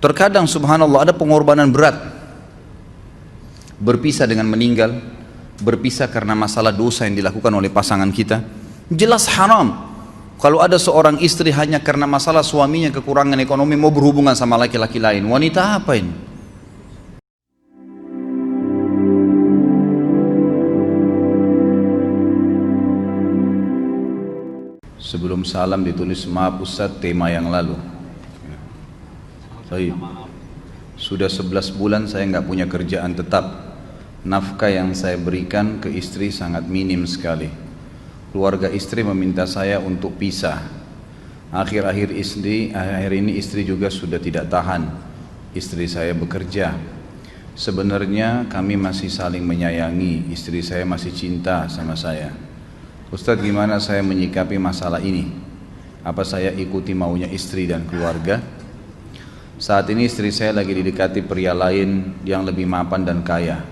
Terkadang subhanallah ada pengorbanan berat. Berpisah dengan meninggal, berpisah karena masalah dosa yang dilakukan oleh pasangan kita. Jelas haram. Kalau ada seorang istri hanya karena masalah suaminya kekurangan ekonomi mau berhubungan sama laki-laki lain, wanita apa ini? Sebelum salam ditulis, maaf Ustaz, tema yang lalu. Baik. Sudah 11 bulan saya nggak punya kerjaan tetap. Nafkah yang saya berikan ke istri sangat minim sekali. Keluarga istri meminta saya untuk pisah. Akhir-akhir ini istri juga sudah tidak tahan. Istri saya bekerja. Sebenarnya kami masih saling menyayangi. Istri saya masih cinta sama saya. Ustadz, gimana saya menyikapi masalah ini? Apa saya ikuti maunya istri dan keluarga? Saat ini istri saya lagi didekati pria lain yang lebih mapan dan kaya.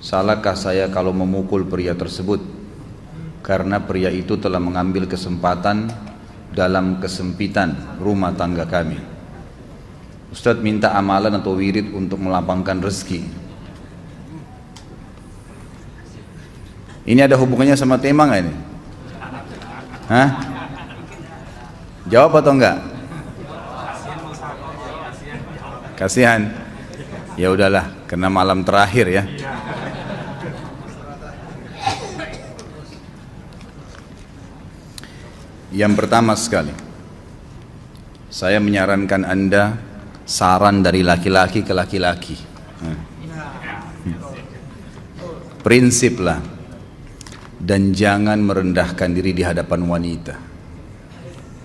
Salahkah saya kalau memukul pria tersebut? Karena pria itu telah mengambil kesempatan dalam kesempitan rumah tangga kami. Ustadz minta amalan atau wirid untuk melapangkan rezeki. Ini ada hubungannya sama tema nggak ini? Hah? Jawab atau enggak? Kasihan. Ya udahlah, karena malam terakhir ya. Yang pertama sekali, saya menyarankan Anda saran dari laki-laki ke laki-laki. Prinsiplah, dan jangan merendahkan diri di hadapan wanita.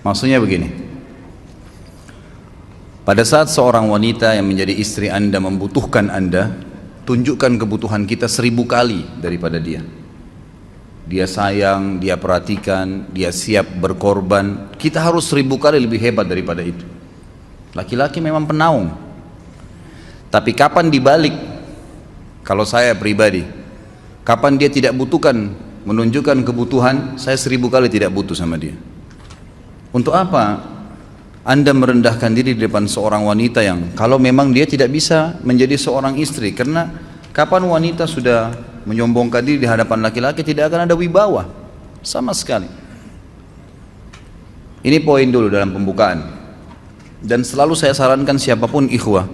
Maksudnya begini, pada saat seorang wanita yang menjadi istri Anda membutuhkan Anda, tunjukkan kebutuhan kita 1000 kali daripada dia. Dia sayang, dia perhatikan, dia siap berkorban. Kita harus 1000 kali lebih hebat daripada itu. Laki-laki memang penaung. Tapi kapan dibalik? Kalau saya pribadi, kapan dia tidak butuhkan, menunjukkan kebutuhan, saya 1000 kali tidak butuh sama dia. Untuk apa Anda merendahkan diri di depan seorang wanita yang kalau memang dia tidak bisa menjadi seorang istri? Karena kapan wanita sudah menyombongkan diri di hadapan laki-laki, tidak akan ada wibawa sama sekali. Ini poin dulu dalam pembukaan. Dan selalu saya sarankan siapapun ikhwah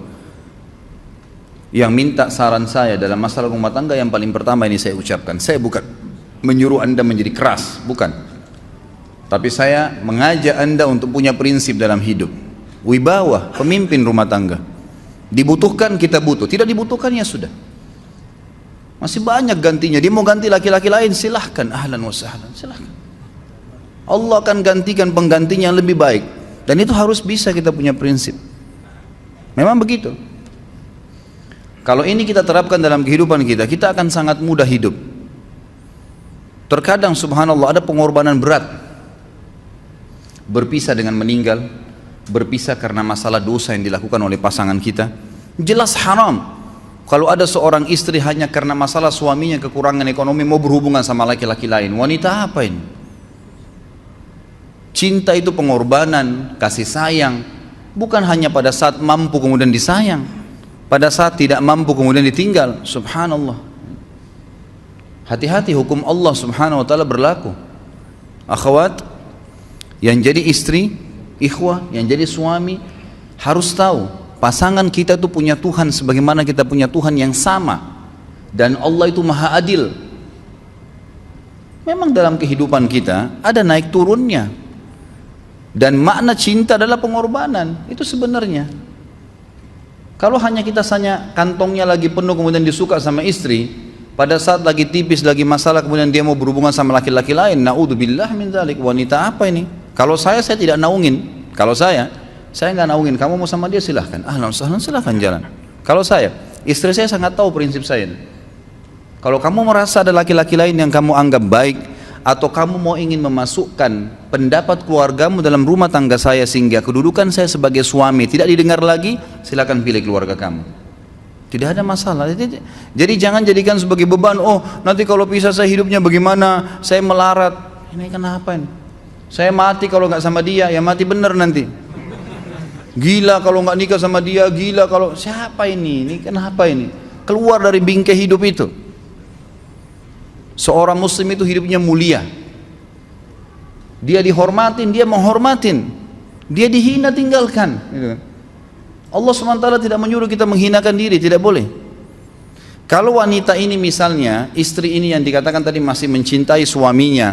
yang minta saran saya dalam masalah rumah tangga, yang paling pertama ini saya ucapkan, saya bukan menyuruh Anda menjadi keras, bukan. Tapi saya mengajak Anda untuk punya prinsip dalam hidup. Wibawa, pemimpin rumah tangga. Dibutuhkan kita butuh, tidak dibutuhkan ya sudah. Masih banyak gantinya. Dia mau ganti laki-laki lain, silahkan, ahlan wa sahlan, silahkan. Allah akan gantikan penggantinya yang lebih baik. Dan itu harus bisa kita punya prinsip. Memang begitu. Kalau ini kita terapkan dalam kehidupan kita, kita akan sangat mudah hidup. Terkadang subhanallah ada pengorbanan berat. Berpisah dengan meninggal, berpisah karena masalah dosa yang dilakukan oleh pasangan kita. Jelas haram. Kalau ada seorang istri hanya karena masalah suaminya kekurangan ekonomi mau berhubungan sama laki-laki lain, wanita apa ini? Cinta itu pengorbanan, kasih sayang. Bukan hanya pada saat mampu kemudian disayang, pada saat tidak mampu kemudian ditinggal. Subhanallah. Hati-hati, hukum Allah subhanahu wa ta'ala berlaku. Akhwat yang jadi istri, ikhwah yang jadi suami, harus tahu pasangan kita itu punya Tuhan sebagaimana kita punya Tuhan yang sama. Dan Allah itu maha adil. Memang dalam kehidupan kita ada naik turunnya. Dan makna cinta adalah pengorbanan. Itu sebenarnya. Kalau hanya kita kantongnya lagi penuh kemudian disuka sama istri, pada saat lagi tipis, lagi masalah kemudian dia mau berhubungan sama laki-laki lain, na'udzubillah min dzalik. Wanita apa ini? Kalau saya tidak naungin. Kalau saya nggak naungin. Kamu mau sama dia silahkan, ahlan sahlan, silahkan jalan. Kalau saya, istri saya sangat tahu prinsip saya. Kalau kamu merasa ada laki-laki lain yang kamu anggap baik, atau kamu mau ingin memasukkan pendapat keluargamu dalam rumah tangga saya sehingga kedudukan saya sebagai suami tidak didengar lagi, silakan pilih keluarga kamu. Tidak ada masalah. Jadi jangan jadikan sebagai beban. Oh, nanti kalau pisah saya hidupnya bagaimana? Saya melarat. Ini kenapa ini? Saya mati kalau nggak sama dia, ya mati bener nanti. Gila kalau nggak nikah sama dia, gila kalau siapa ini kenapa ini? Keluar dari bingkai hidup itu. Seorang muslim itu hidupnya mulia. Dia dihormatin, dia menghormatin. Dia dihina, tinggalkan. Allah SWT tidak menyuruh kita menghinakan diri, tidak boleh. Kalau wanita ini misalnya, istri ini yang dikatakan tadi masih mencintai suaminya,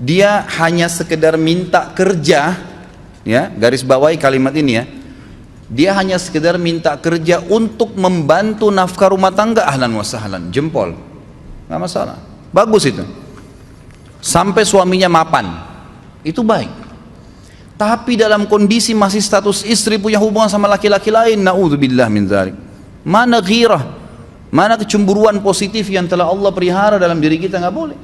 dia hanya sekedar minta kerja, ya, garis bawahi kalimat ini ya, dia hanya sekedar minta kerja untuk membantu nafkah rumah tangga, ahlan wa sahlan, jempol, nggak masalah, bagus itu, sampai suaminya mapan, itu baik. Tapi dalam kondisi masih status istri punya hubungan sama laki-laki lain, naudzubillah min dzalik, mana ghirah, mana kecemburuan positif yang telah Allah pelihara dalam diri kita, nggak boleh.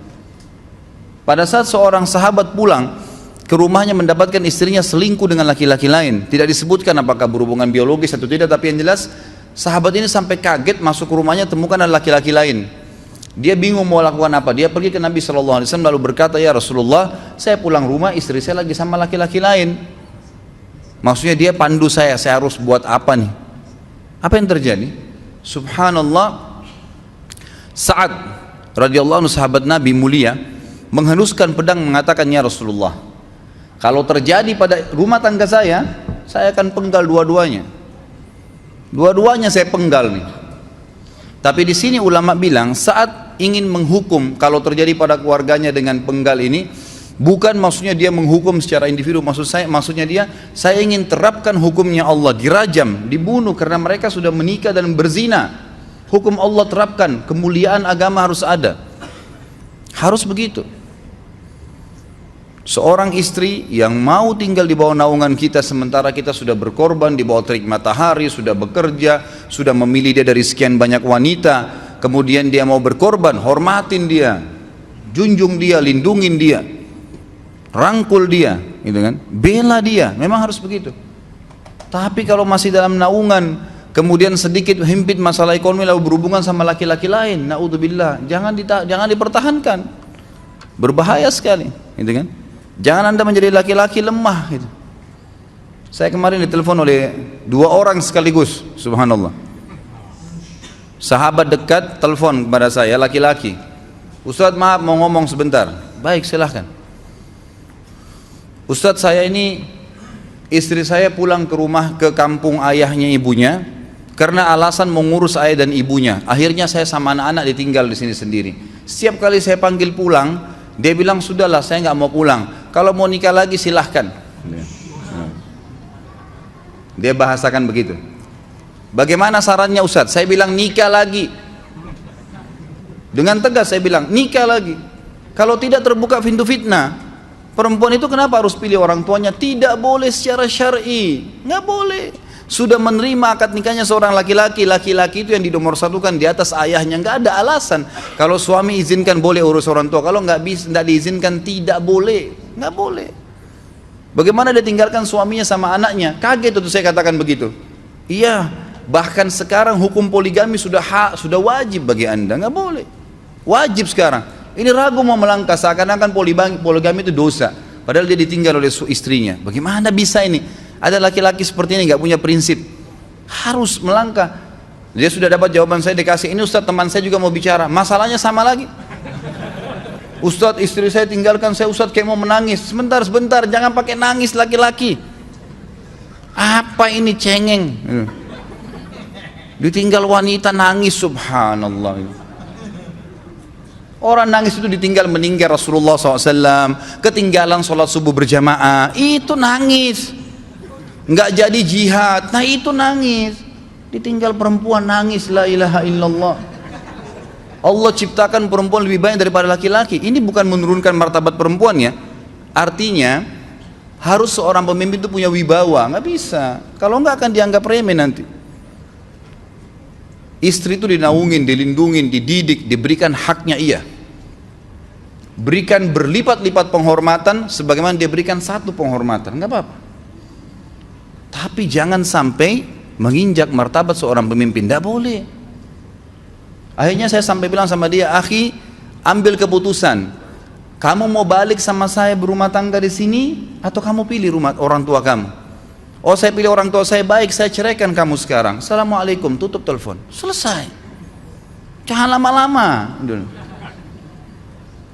Pada saat seorang sahabat pulang ke rumahnya mendapatkan istrinya selingkuh dengan laki-laki lain, tidak disebutkan apakah berhubungan biologis atau tidak, tapi yang jelas sahabat ini sampai kaget, masuk ke rumahnya temukan ada laki-laki lain. Dia bingung mau lakukan apa. Dia pergi ke Nabi SAW lalu berkata, ya Rasulullah, saya pulang rumah istri saya lagi sama laki-laki lain. Maksudnya dia pandu saya harus buat apa nih? Apa yang terjadi? Subhanallah, Sa'ad radhiyallahu anhu, sahabat Nabi mulia, menghenuskan pedang mengatakan, ya Rasulullah, kalau terjadi pada rumah tangga saya akan penggal dua-duanya. Dua-duanya saya penggal nih. Tapi di sini ulama bilang saat ingin menghukum kalau terjadi pada keluarganya dengan penggal ini, bukan maksudnya dia menghukum secara individu, maksudnya dia, saya ingin terapkan hukumnya Allah, dirajam, dibunuh karena mereka sudah menikah dan berzina. Hukum Allah terapkan, kemuliaan agama harus ada. Harus begitu. Seorang istri yang mau tinggal di bawah naungan kita sementara kita sudah berkorban di bawah terik matahari, sudah bekerja, sudah memilih dia dari sekian banyak wanita, kemudian dia mau berkorban, hormatin dia, junjung dia, lindungin dia, rangkul dia, gitu kan, bela dia, memang harus begitu. Tapi kalau masih dalam naungan, kemudian sedikit himpit masalah ekonomi lalu berhubungan sama laki-laki lain, naudzubillah, jangan dipertahankan, berbahaya sekali, gitu kan. Jangan Anda menjadi laki-laki lemah gitu. Saya kemarin ditelepon oleh dua orang sekaligus, subhanallah. Sahabat dekat telepon kepada saya, laki-laki. Ustadz, maaf mau ngomong sebentar. Baik, silahkan. Ustadz, saya ini, istri saya pulang ke rumah ke kampung ayahnya ibunya karena alasan mengurus ayah dan ibunya. Akhirnya saya sama anak-anak ditinggal di sini sendiri. Setiap kali saya panggil pulang, dia bilang, sudahlah saya nggak mau pulang, kalau mau nikah lagi silahkan. Dia bahasakan begitu. Bagaimana sarannya Ustadz? Saya bilang nikah lagi. Dengan tegas saya bilang nikah lagi. Kalau tidak terbuka pintu fitnah. Perempuan itu kenapa harus pilih orang tuanya? Tidak boleh secara syar'i, nggak boleh. Sudah menerima akad nikahnya seorang laki-laki, laki-laki itu yang dinomorsatukan di atas ayahnya, nggak ada alasan. Kalau suami izinkan boleh urus orang tua, kalau nggak diizinkan tidak boleh, nggak boleh. Bagaimana dia tinggalkan suaminya sama anaknya? Kaget itu saya katakan begitu. Iya, bahkan sekarang hukum poligami sudah wajib bagi Anda, nggak boleh, wajib sekarang. Ini ragu mau melangkah seakan-akan poligami itu dosa, padahal dia ditinggal oleh istrinya. Bagaimana bisa ini? Ada laki-laki seperti ini nggak punya prinsip, harus melangkah. Dia sudah dapat jawaban saya, dikasih ini Ustadz, teman saya juga mau bicara, masalahnya sama lagi. Ustadz, istri saya tinggalkan saya, Ustadz, kayak mau menangis. Sebentar, jangan pakai nangis laki-laki. Apa ini cengeng? Ditinggal wanita nangis, subhanallah. Orang nangis itu ditinggal meninggal Rasulullah SAW, ketinggalan sholat subuh berjamaah, itu nangis. Nggak jadi jihad, nah itu nangis. Ditinggal perempuan nangis, la ilaha illallah. Allah ciptakan perempuan lebih banyak daripada laki-laki. Ini bukan menurunkan martabat perempuan ya. Artinya harus seorang pemimpin itu punya wibawa, nggak bisa. Kalau nggak akan dianggap remeh nanti. Istri itu dinaungin, dilindungin, dididik, diberikan haknya ia. Berikan berlipat-lipat penghormatan sebagaimana dia berikan satu penghormatan, nggak apa-apa. Tapi jangan sampai menginjak martabat seorang pemimpin, tidak boleh. Akhirnya saya sampai bilang sama dia, akhi, ambil keputusan. Kamu mau balik sama saya berumah tangga di sini, atau kamu pilih rumah orang tua kamu? Oh saya pilih orang tua saya baik, saya ceraikan kamu sekarang. Assalamualaikum, tutup telepon. Selesai. Jangan lama-lama.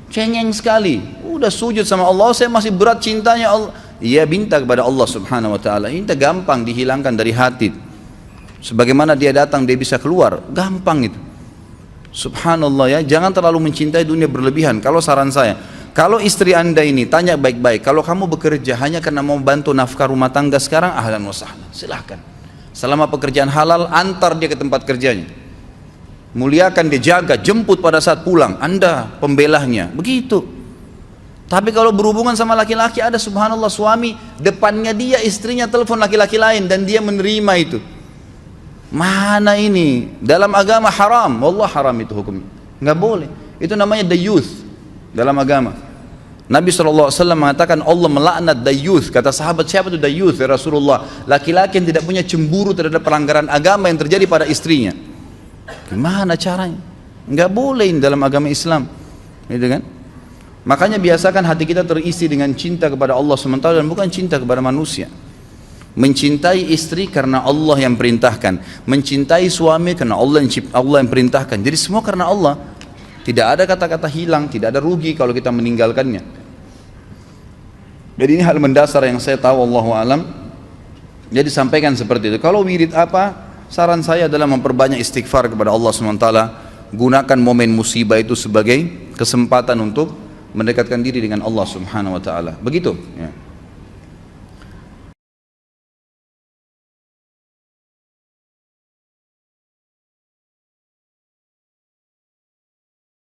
Cengeng sekali. Udah sujud sama Allah, saya masih berat cintanya Allah. Ia minta kepada Allah subhanahu wa ta'ala. Ini gampang dihilangkan dari hati. Sebagaimana dia datang, dia bisa keluar. Gampang itu. Subhanallah ya, jangan terlalu mencintai dunia berlebihan. Kalau saran saya, kalau istri anda ini tanya baik-baik, kalau kamu bekerja hanya karena mau bantu nafkah rumah tangga sekarang, ahlan wa sahlan, silahkan. Selama pekerjaan halal, antar dia ke tempat kerjanya. Muliakan dia, jaga, jemput pada saat pulang, anda pembelahnya, begitu. Tapi kalau berhubungan sama laki-laki, ada subhanallah suami, depannya dia istrinya telepon laki-laki lain dan dia menerima itu. Mana ini? Dalam agama haram, wallah haram itu hukumnya. Nggak boleh. Itu namanya dayuth dalam agama. Nabi SAW mengatakan Allah melaknat dayuth. Kata sahabat, siapa itu dayuth ya Rasulullah? Laki-laki yang tidak punya cemburu terhadap pelanggaran agama yang terjadi pada istrinya. Gimana caranya? Nggak boleh dalam agama Islam, gitu kan? Makanya biasakan hati kita terisi dengan cinta kepada Allah SWT dan bukan cinta kepada manusia. Mencintai istri karena Allah yang perintahkan, mencintai suami karena Allah yang perintahkan. Jadi semua karena Allah. Tidak ada kata-kata hilang, tidak ada rugi kalau kita meninggalkannya. Jadi ini hal mendasar yang saya tahu, Allahu alam. Jadi sampaikan seperti itu. Kalau wirid apa? Saran saya adalah memperbanyak istighfar kepada Allah SWT. Gunakan momen musibah itu sebagai kesempatan untuk mendekatkan diri dengan Allah Subhanahu wa taala. Begitu ya.